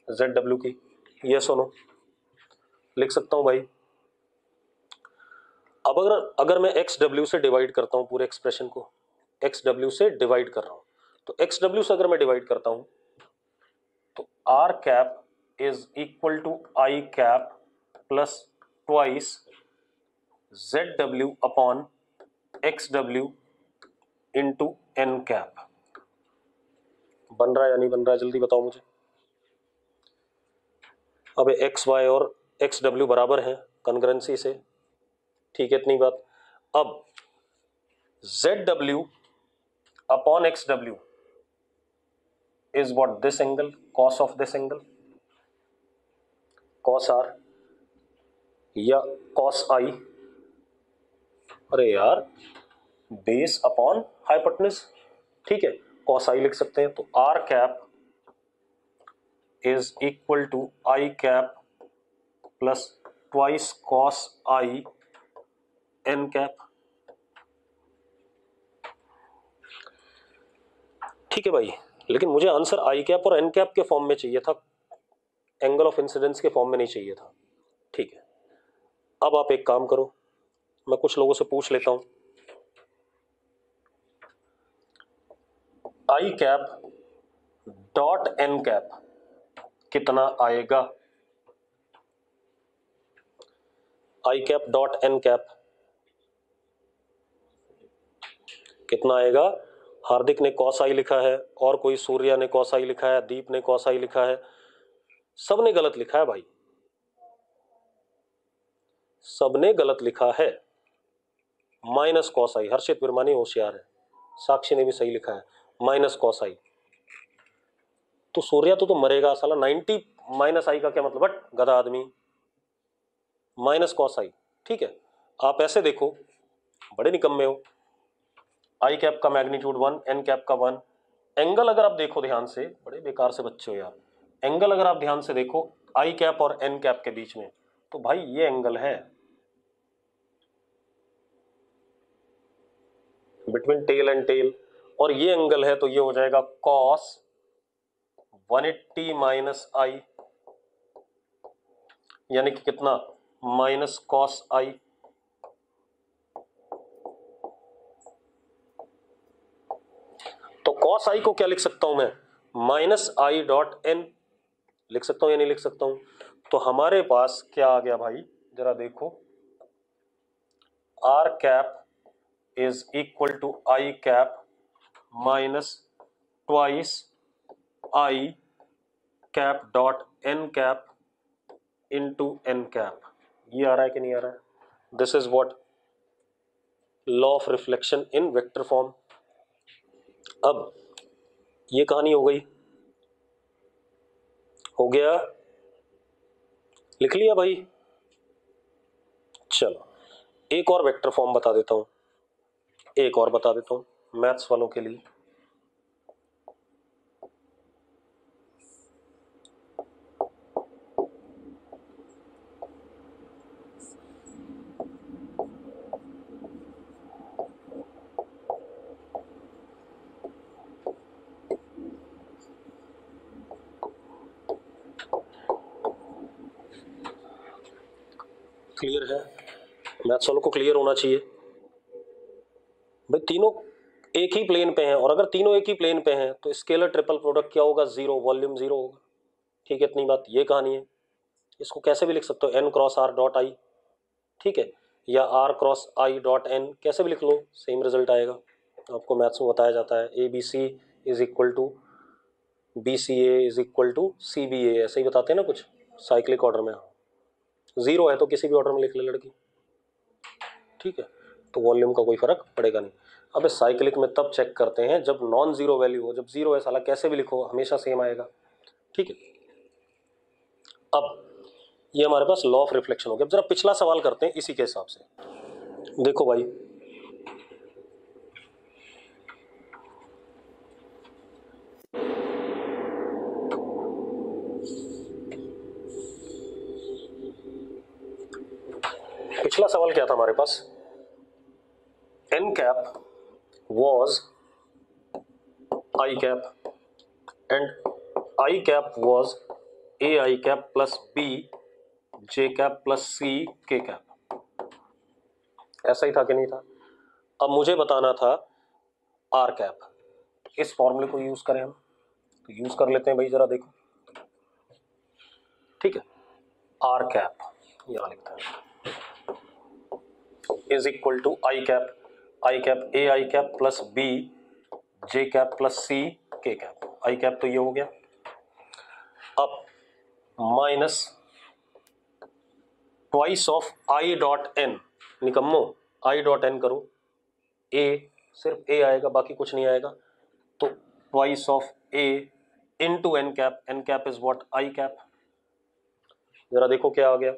जेड डब्ल्यू की। ये सुनो, लिख सकता हूं भाई। अब अगर मैं एक्स डब्ल्यू से डिवाइड करता हूं पूरे एक्सप्रेशन को, एक्स डब्ल्यू से डिवाइड कर रहा हूं, तो एक्स डब्ल्यू से अगर मैं डिवाइड करता हूं तो R cap is equal to I cap plus twice Z W upon X W into N cap. बन रहा है या नहीं बन रहा है, जल्दी बताओ मुझे। अब एक्स वाई और एक्स डब्ल्यू बराबर हैं कॉन्ग्रुएंसी से, ठीक है, इतनी बात। अब Z W upon X W is what, this angle, cos of this angle, cos R या कॉस आई। अरे यार, बेस अपॉन हाइपोटेन्यूज, ठीक है, कॉस आई लिख सकते हैं। तो R cap is equal to I cap plus twice cos I N cap. ठीक है भाई, लेकिन मुझे आंसर आई कैप और एन कैप के फॉर्म में चाहिए था, एंगल ऑफ इंसिडेंस के फॉर्म में नहीं चाहिए था। ठीक है, अब आप एक काम करो, मैं कुछ लोगों से पूछ लेता हूं। आई कैप डॉट एन कैप कितना आएगा? आई कैप डॉट एन कैप कितना आएगा? हार्दिक ने कॉस आई लिखा है, और कोई सूर्या ने कॉस आई लिखा है, दीप ने कॉस आई लिखा है, सबने गलत लिखा है भाई, सबने गलत लिखा है। माइनस कॉस आई, हर्षित विरमानी होशियार है, साक्षी ने भी सही लिखा है माइनस कॉस आई। तो सूर्या तो मरेगा साला, 90 माइनस आई का क्या मतलब, बट गधा आदमी, माइनस कॉस आई। ठीक है, आप ऐसे देखो, बड़े निकम्मे हो। आई कैप का मैग्नीट्यूड 1, एन कैप का 1। एंगल अगर आप देखो ध्यान से, बड़े बेकार से बच्चे हो यार, एंगल अगर आप ध्यान से देखो आई कैप और एन कैप के बीच में, तो भाई ये एंगल है बिटवीन टेल एंड टेल, और ये एंगल है, तो ये हो जाएगा कॉस 180 माइनस आई, यानी कि कितना, माइनस कॉस आई। तो कॉस आई को क्या लिख सकता हूं मैं, माइनस आई डॉट एन लिख सकता हूं या नहीं लिख सकता हूं? तो हमारे पास क्या आ गया भाई, जरा देखो, R cap is equal to I cap minus twice I cap dot N cap into N cap. ये आ रहा है कि नहीं आ रहा है? This is what law of reflection in vector form. अब ये कहानी हो गई, हो गया, लिख लिया भाई। चलो एक और वेक्टर फॉर्म बता देता हूं, एक और बता देता हूं मैथ्स वालों के लिए। क्लियर है? मैथ्स वालों को क्लियर होना चाहिए भाई। तीनों एक ही प्लेन पे हैं, और अगर तीनों एक ही प्लेन पे हैं तो स्केलर ट्रिपल प्रोडक्ट क्या होगा, जीरो, वॉल्यूम जीरो होगा। ठीक है, इतनी बात, ये कहानी है। इसको कैसे भी लिख सकते हो, N cross R dot I, ठीक है, या R cross I dot N, कैसे भी लिख लो, सेम रिजल्ट आएगा। आपको मैथ्स में बताया जाता है A B C is equal to B C A is equal to C B A, ऐसे ही बताते हैं ना कुछ साइक्लिक ऑर्डर में। जीरो है तो किसी भी ऑर्डर में लिख ले लड़की, ठीक है, तो वॉल्यूम का कोई फर्क पड़ेगा नहीं। अब इस साइक्लिक में तब चेक करते हैं जब नॉन जीरो वैल्यू हो, जब जीरो है साला कैसे भी लिखो हमेशा सेम आएगा। ठीक है, अब ये हमारे पास लॉ ऑफ रिफ्लेक्शन हो गया। अब जरा पिछला सवाल करते हैं इसी के हिसाब से। देखो भाई, पिछला सवाल क्या था हमारे पास, N cap was I cap and I cap was A I cap plus B J cap plus C K cap. ऐसा ही था कि नहीं था? अब मुझे बताना था आर कैप, इस फॉर्मूले को यूज करें हम, तो यूज कर लेते हैं भाई, जरा देखो। ठीक है, आर कैप यहां लिखता है is equal to I cap A I cap plus B J cap plus C K cap. I cap तो ये हो गया, अब minus twice of I dot N, निकम्मो आई डॉट एन करो, ए सिर्फ ए आएगा बाकी कुछ नहीं आएगा, तो twice of A into N cap is what I cap. जरा देखो क्या आ गया,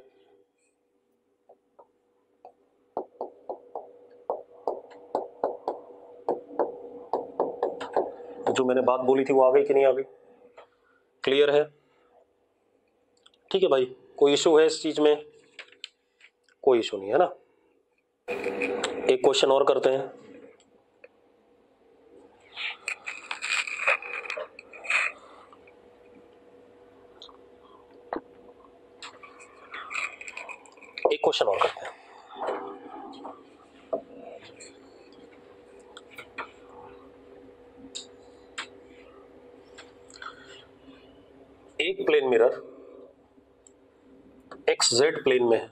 जो मैंने बात बोली थी वो आ गई कि नहीं आ गई? क्लियर है? ठीक है भाई, कोई इशू है इस चीज में? कोई इशू नहीं है ना। एक क्वेश्चन और करते हैं। एक क्वेश्चन और करते हैं। एक plane mirror X Z plane में है,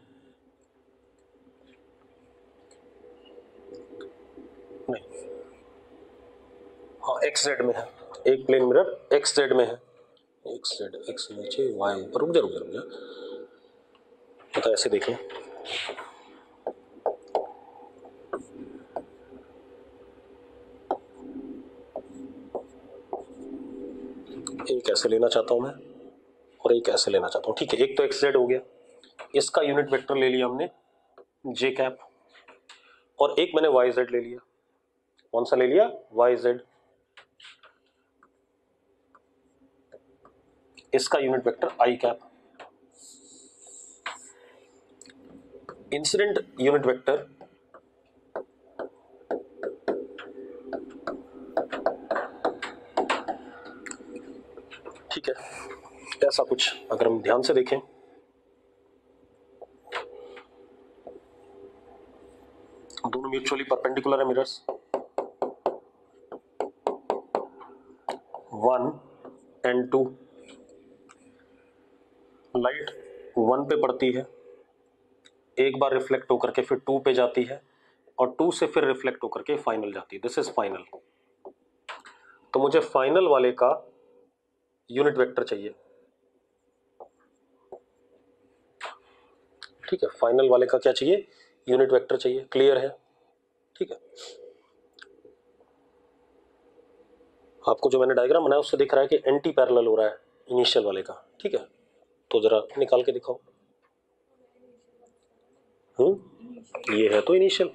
नहीं, हाँ एक्स जेड में है। एक प्लेन मिरर एक्स जेड में है, एक्स जेड, एक्स नीचे वाई ऊपर। रुक जा रुक जा रुक जा, तो ऐसे देखिए, एक ऐसे लेना चाहता हूं मैं और एक ऐसे लेना चाहता हूं। ठीक है, एक तो एक्स जेड हो गया, इसका यूनिट वेक्टर ले लिया हमने जे कैप, और एक मैंने वाई जेड ले लिया। कौन सा ले लिया? Y Z. इसका unit vector I cap. Incident unit vector ठीक है, ऐसा कुछ अगर हम ध्यान से देखें, दोनों म्यूचुअली परपेंडिकुलर है मिरर्स, 1 एंड 2। लाइट 1 पे पड़ती है, एक बार रिफ्लेक्ट होकर के फिर 2 पे जाती है, और 2 से फिर रिफ्लेक्ट होकर के फाइनल जाती है। This is final. तो मुझे फाइनल वाले का यूनिट वेक्टर चाहिए। ठीक है, फाइनल वाले का क्या चाहिए? यूनिट वेक्टर चाहिए। क्लियर है? ठीक है, आपको जो मैंने डायग्राम बनाया उससे दिख रहा है कि एंटी पैरेलल हो रहा है इनिशियल वाले का। ठीक है, तो जरा निकाल के दिखाओ। ये है तो इनिशियल।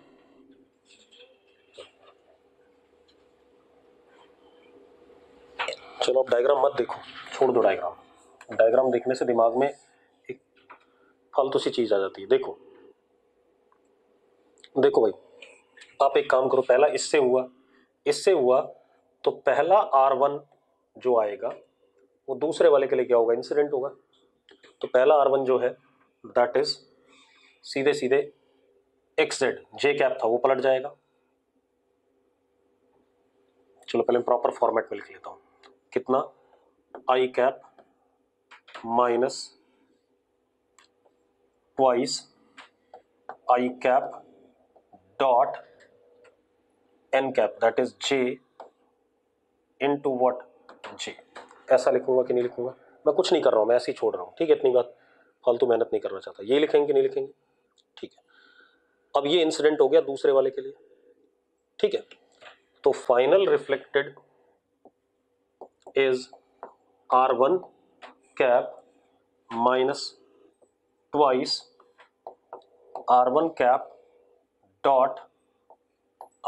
चलो अब डायग्राम मत देखो, छोड़ दो डायग्राम। डायग्राम देखने से दिमाग में एक फालतू सी चीज आ जाती है। देखो देखो भाई, आप एक काम करो, पहला इससे हुआ, इससे हुआ, तो पहला R1 जो आएगा वो दूसरे वाले के लिए क्या होगा? इंसिडेंट होगा। तो पहला R1 जो है दैट इज सीधे सीधे एक्स जेड, जे कैप था वो पलट जाएगा। चलो पहले प्रॉपर फॉर्मेट में लिख लेता हूं। कितना? I cap minus twice I cap dot N cap that is J into what? J. ऐसा लिखूंगा कि नहीं लिखूंगा? मैं कुछ नहीं कर रहा हूं, मैं ऐसे ही छोड़ रहा हूं। ठीक है, इतनी बात, फालतू मेहनत नहीं करना चाहता। ये लिखेंगे कि नहीं लिखेंगे? ठीक है, अब ये इंसिडेंट हो गया दूसरे वाले के लिए। ठीक है, तो final reflected is R1 cap minus twice R1 cap dot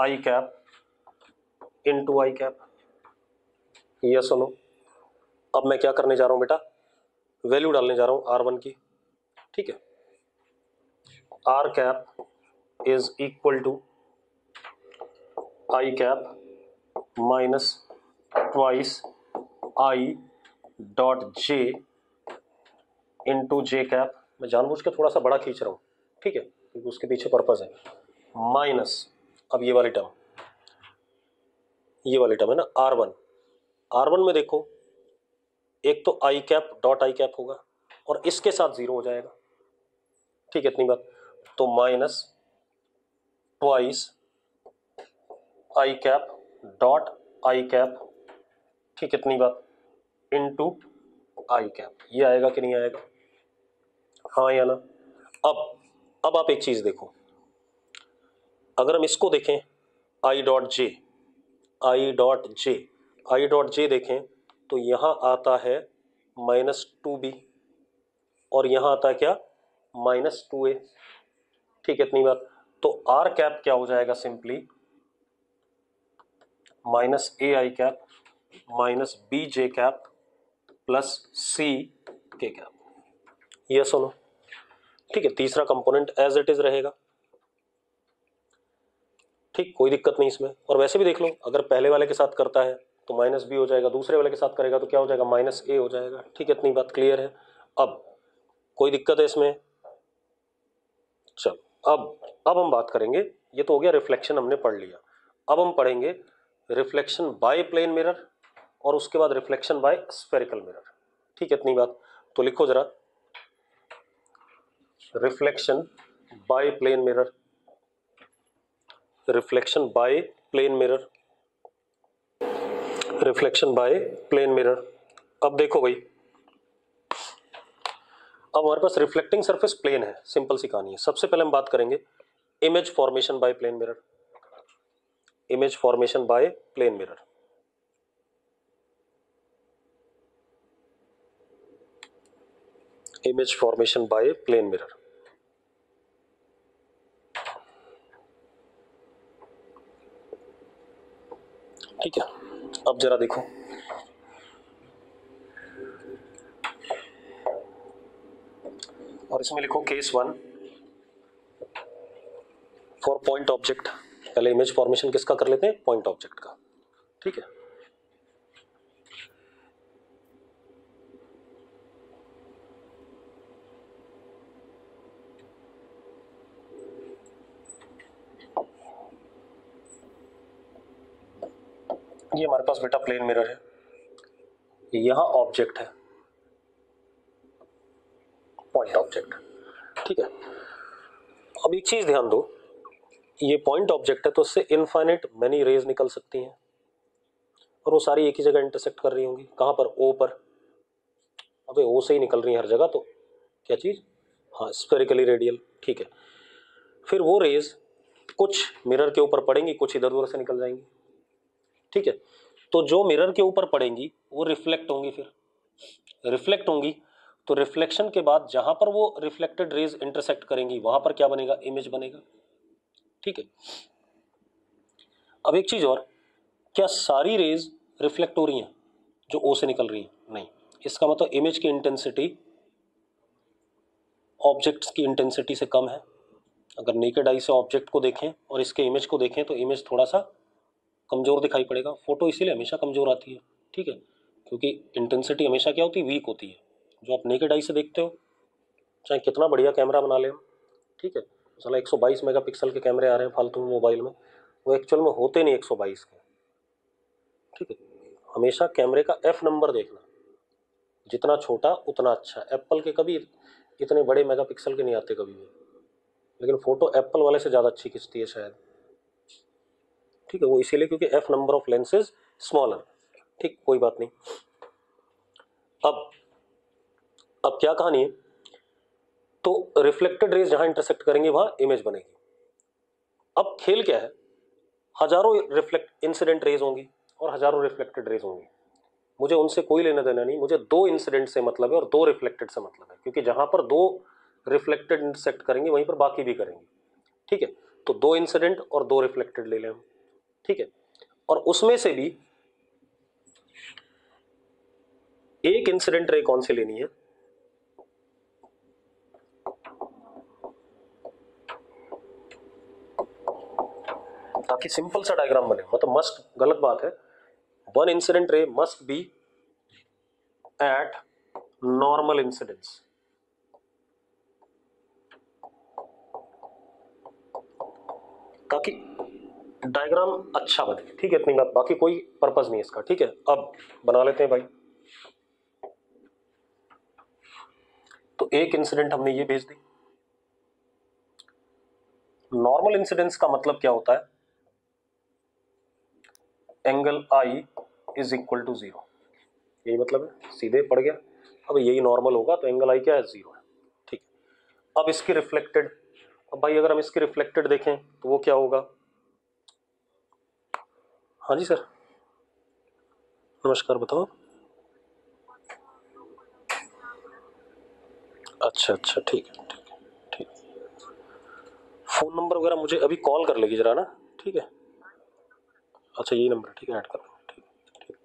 I cap into I cap. ये सुनो, अब मैं क्या करने जा रहा हूं बेटा? वैल्यू डालने जा रहा हूं R1 की। ठीक है, R cap is equal to I cap minus twice I dot J into J cap. मैं जानबूझ के थोड़ा सा बड़ा खींच रहा हूं, ठीक है, क्योंकि उसके पीछे पर्पस है। माइनस, अब ये वाली टर्म, ये वाली टर्म है ना R1। R1 में देखो, एक तो आई कैप डॉट आई कैप होगा और इसके साथ 0 हो जाएगा। ठीक है, इतनी बात। तो minus twice I cap dot I cap, ठीक, इतनी बात, इनटू आई कैप। ये आएगा कि नहीं आएगा? हाँ या ना? अब आप एक चीज देखो, अगर हम इसको देखें आई डॉट जे, आई डॉट जे, आई डॉट जे देखें तो यहां आता है -2b और यहां आता है क्या? -2a। ठीक है, इतनी बात। तो आर कैप क्या हो जाएगा? Simply -a I cap minus B J cap plus C K cap, ये सुनो। ठीक है, तीसरा कंपोनेंट एज इट इज रहेगा। ठीक, कोई दिक्कत नहीं इसमें। और वैसे भी देख लो, अगर पहले वाले के साथ करता है तो माइनस बी हो जाएगा, दूसरे वाले के साथ करेगा तो क्या हो जाएगा, माइनस ए हो जाएगा। ठीक है, इतनी बात क्लियर है। अब कोई दिक्कत है इसमें? चल, अब हम बात करेंगे, ये तो हो गया रिफ्लेक्शन, हमने पढ़ लिया। अब हम पढ़ेंगे रिफ्लेक्शन बाय प्लेन मिरर और उसके बाद रिफ्लेक्शन बाय स्फेरिकल मिरर। ठीक है, इतनी बात। तो लिखो जरा, reflection by plane mirror, reflection by plane mirror, reflection by plane mirror. अब देखो भाई, अब हमारे पास रिफ्लेक्टिंग सरफेस प्लेन है, सिंपल सी कहानी है। सबसे पहले हम बात करेंगे image formation by plane mirror, image formation by plane mirror. Image formation by plane mirror. ठीक है, अब जरा देखो, और इसमें लिखो केस 1 फॉर पॉइंट ऑब्जेक्ट। पहले इमेज फॉर्मेशन किसका कर लेते हैं, पॉइंट ऑब्जेक्ट का। ठीक है, ये हमारे पास बेटा प्लेन मिरर है, यहां ऑब्जेक्ट है, पॉइंट ऑब्जेक्ट। ठीक है, अब एक चीज ध्यान दो, ये पॉइंट ऑब्जेक्ट है तो उससे इनफाइनाइट मैनी रेज निकल सकती हैं और वो सारी एक ही जगह इंटरसेक्ट कर रही होंगी। कहां पर, ओ पर। अबे ओ से ही निकल रही है हर जगह, तो क्या चीज, हाँ स्फेरिकली रेडियल। ठीक है, फिर वो रेज कुछ मिरर के ऊपर पड़ेंगी, कुछ इधर उधर से निकल जाएंगी। ठीक है, तो जो मिरर के ऊपर पड़ेंगी वो रिफ्लेक्ट होंगी, फिर रिफ्लेक्ट होंगी तो रिफ्लेक्शन के बाद जहां पर वो रिफ्लेक्टेड रेज इंटरसेक्ट करेंगी वहां पर क्या बनेगा, इमेज बनेगा। ठीक है, अब एक चीज और, क्या सारी रेज रिफ्लेक्ट हो रही हैं जो ओ से निकल रही हैं, नहीं। इसका मतलब इमेज की इंटेंसिटी ऑब्जेक्ट्स की इंटेंसिटी से कम है। अगर नेकेड आई से ऑब्जेक्ट को देखें और इसके इमेज को देखें तो इमेज थोड़ा सा कमजोर दिखाई पड़ेगा। फोटो इसीलिए हमेशा कमजोर आती है। ठीक है, क्योंकि इंटेंसिटी हमेशा क्या होती है, वीक होती है। जो आप नेकेड आई से देखते हो, चाहे कितना बढ़िया कैमरा बना ले हम, ठीक है, साला 122 मेगापिक्सल के कैमरे आ रहे हैं फालतू में मोबाइल में, वो एक्चुअल में होते नहीं 122 के। ठीक है, हमेशा कैमरे का एफ नंबर देखना, जितना छोटा उतना अच्छा। एप्पल के कभी इतने बड़े मेगापिक्सल के नहीं आते कभी भी, लेकिन फोटो एप्पल वाले से ज़्यादा अच्छी खिंचती है शायद। ठीक है, वो इसीलिए क्योंकि F number of lenses smaller. ठीक, कोई बात नहीं। अब अब क्या कहानी है, तो रिफ्लेक्टेड रेज जहां इंटरसेक्ट करेंगे वहां इमेज बनेगी। अब खेल क्या है, हजारों रिफ्लेक्ट इंसिडेंट रेज होंगी और हजारों रिफ्लेक्टेड रेज होंगी, मुझे उनसे कोई लेना देना नहीं। मुझे दो इंसिडेंट से मतलब है और दो रिफ्लेक्टेड से मतलब है, क्योंकि जहां पर दो रिफ्लेक्टेड इंटरसेक्ट करेंगे वहीं पर बाकी भी करेंगे। ठीक है, तो दो इंसिडेंट और दो रिफ्लेक्टेड ले लें हम। ठीक है, और उसमें से भी एक इंसिडेंट रे कौन सी लेनी है, ताकि सिंपल सा डायग्राम बने। मतलब मस्ट गलत बात है, one incident ray must be eight normal incidence, ताकि डायग्राम अच्छा बने। ठीक है, इतनी बात, बाकी कोई पर्पस नहीं है इसका। ठीक है, अब बना लेते हैं भाई। तो एक इंसिडेंट हमने ये भेज दी। नॉर्मल इंसिडेंस का मतलब क्या होता है, angle I is equal to 0, यही मतलब है, सीधे पड़ गया। अब यही नॉर्मल होगा तो एंगल आई क्या है, 0 है। ठीक है, अब इसकी रिफ्लेक्टेड, अब भाई अगर हम इसकी रिफ्लेक्टेड देखें तो वो क्या होगा। हाँ जी सर, नमस्कार, बताओ। अच्छा अच्छा, ठीक है ठीक है ठीक। फोन नंबर वगैरह मुझे अभी कॉल कर लेगी जरा ना, ठीक है। अच्छा यही नंबर, ठीक है, ऐड कर लो। ठीक ठीक।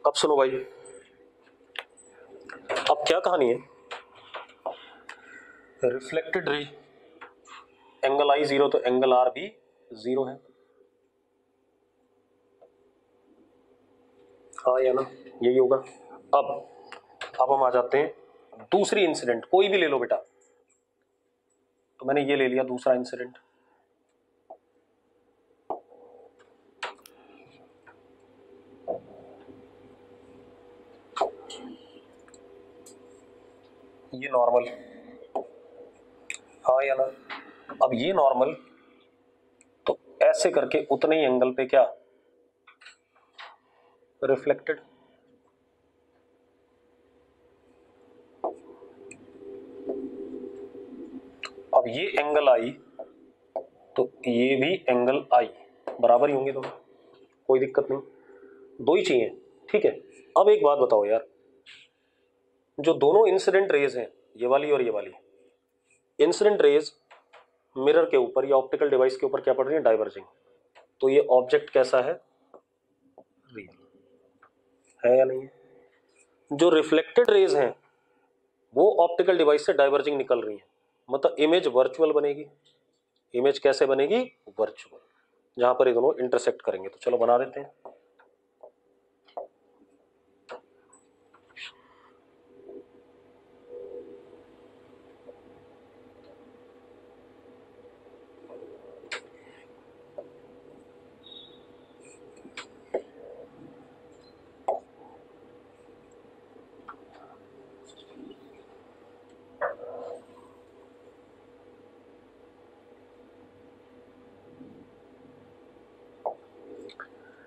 अब सुनो भाई, अब क्या कहानी है, रिफ्लेक्टेड रे एंगल आई 0 तो एंगल आर भी 0 है, हाँ या ना, यही होगा। अब हम आ जाते हैं दूसरी इंसिडेंट, कोई भी ले लो बेटा, तो मैंने ये ले लिया दूसरा इंसिडेंट। ये नॉर्मल, हाँ या ना। अब ये नॉर्मल, तो ऐसे करके उतने ही एंगल पे क्या, रिफ्लेक्टेड। अब ये एंगल आई तो ये भी एंगल आई, बराबर ही होंगे दोनों, कोई दिक्कत नहीं, दो ही चाहिए, ठीक है। अब एक बात बताओ यार, जो दोनों इंसिडेंट रेज हैं, ये वाली और ये वाली, इंसिडेंट रेज मिरर के ऊपर या ऑप्टिकल डिवाइस के ऊपर क्या पड़ रही है, डाइवर्जिंग, तो ये ऑब्जेक्ट कैसा है, रियल है या नहीं है। जो रिफ्लेक्टेड रेज हैं वो ऑप्टिकल डिवाइस से डाइवर्जिंग निकल रही है, मतलब इमेज वर्चुअल बनेगी। इमेज कैसे बनेगी, वर्चुअल, जहां पर ये दोनों इंटरसेक्ट करेंगे। तो चलो बना देते हैं।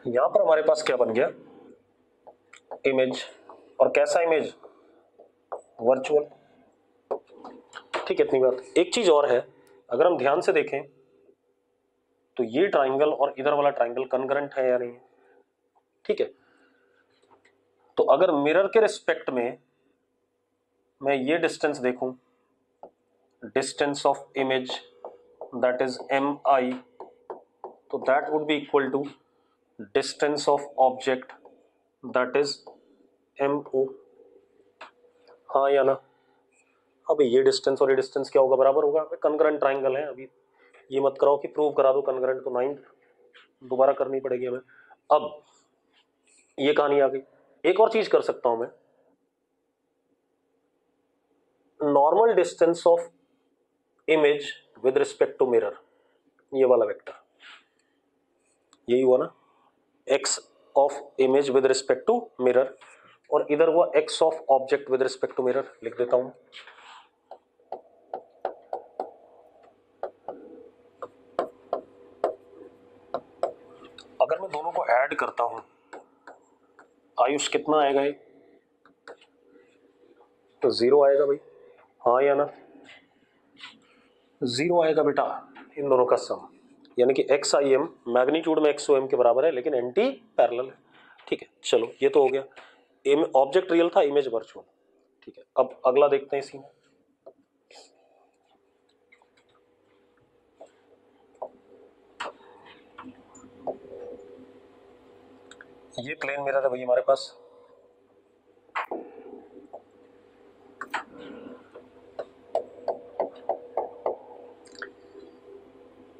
यहां पर हमारे पास क्या बन गया, इमेज, और कैसा इमेज, वर्चुअल, ठीक है। इतनी बात। एक चीज और है, अगर हम ध्यान से देखें तो ये ट्राइंगल और इधर वाला ट्राइंगल कनकरेंट है या नहीं, ठीक है। तो अगर मिरर के रिस्पेक्ट में मैं ये डिस्टेंस देखूं, distance of image that is M I, तो that would be equal to distance of object that is M O, हाँ या ना। अब ये डिस्टेंस और ये डिस्टेंस क्या होगा, बराबर होगा, कनकरेंट ट्राइंगल है। अभी ये मत कराओ कि प्रूव करा दो कनकरेंट, तो 9 दोबारा करनी पड़ेगी हमें। अब ये कहानी आ गई। एक और चीज कर सकता हूं मैं, normal distance of image with respect to mirror, ये वाला वेक्टर, यही हुआ ना, X of image with respect to mirror, और इधर हुआ X of object with respect to mirror. लिख देता हूं, अगर मैं दोनों को ऐड करता हूं, आयुष कितना आएगा, ये तो 0 आएगा भाई, हाँ या ना, 0 आएगा बेटा इन दोनों का सम, यानी कि एक्स आई एम मैग्नीट्यूड में एक्स ओ एम के बराबर है, लेकिन एंटी पैरेलल है, ठीक है। चलो ये तो हो गया, ऑब्जेक्ट रियल था, इमेज वर्चुअल, ठीक है। अब अगला देखते हैं इसी में, ये प्लेन मिरर है भाई हमारे पास,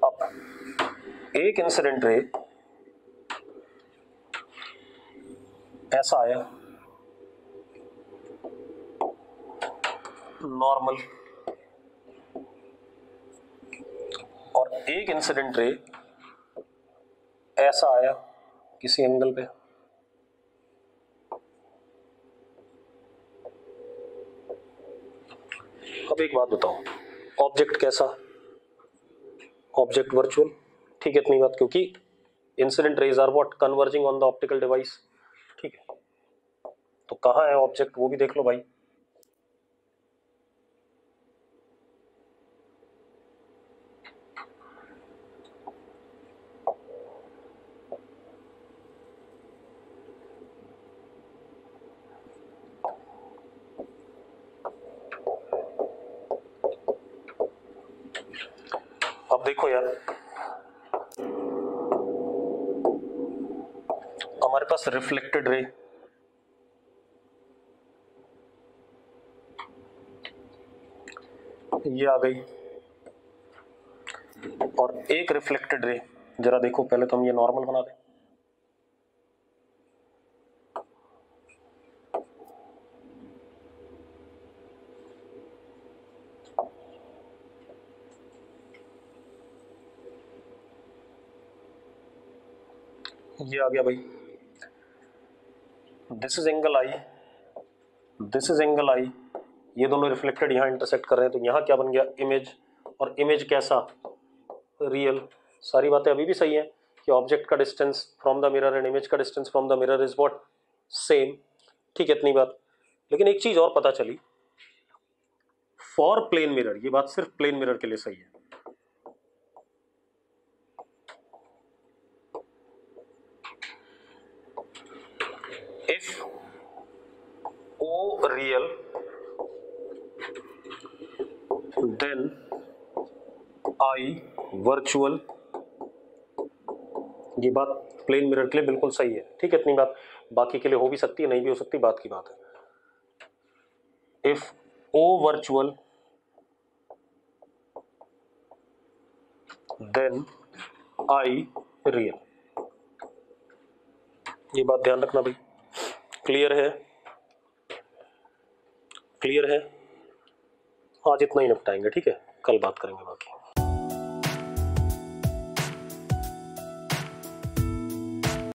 अब एक इंसिडेंट रे ऐसा आया, नॉर्मल, और एक इंसिडेंट रे ऐसा आया किसी एंगल पे, अब एक बात बताओ, ऑब्जेक्ट कैसा, ऑब्जेक्ट वर्चुअल, ठीक है। इतनी बात, क्योंकि incident rays are what, converging on the optical device, ठीक है। तो कहां है ऑब्जेक्ट, वो भी देख लो भाई, अब देखो यार, हमारे पास रिफ्लेक्टेड रे ये आ गई, और एक रिफ्लेक्टेड रे, जरा देखो पहले तो हम ये नॉर्मल बना दें। ये आ गया भाई, this is angle I, this is angle I, ये दोनों रिफ्लेक्टेड यहां इंटरसेक्ट कर रहे हैं, तो यहां क्या बन गया, इमेज। और इमेज कैसा, रियल। सारी बातें अभी भी सही है कि ऑब्जेक्ट का distance from the mirror and image का distance from the mirror is what, same. ठीक है, इतनी बात। लेकिन एक चीज और पता चली, फॉर प्लेन मिरर, ये बात सिर्फ प्लेन मिरर के लिए सही है। If O real, then I virtual। ये बात प्लेन मिरर के लिए बिल्कुल सही है। ठीक है, इतनी बात। बाकी के लिए हो भी सकती है, नहीं भी हो सकती, बात की बात है। If O virtual, then I real। ये बात ध्यान रखना भाई। क्लियर है, क्लियर है। आज इतना ही निपटाएंगे, ठीक है, कल बात करेंगे बाकी।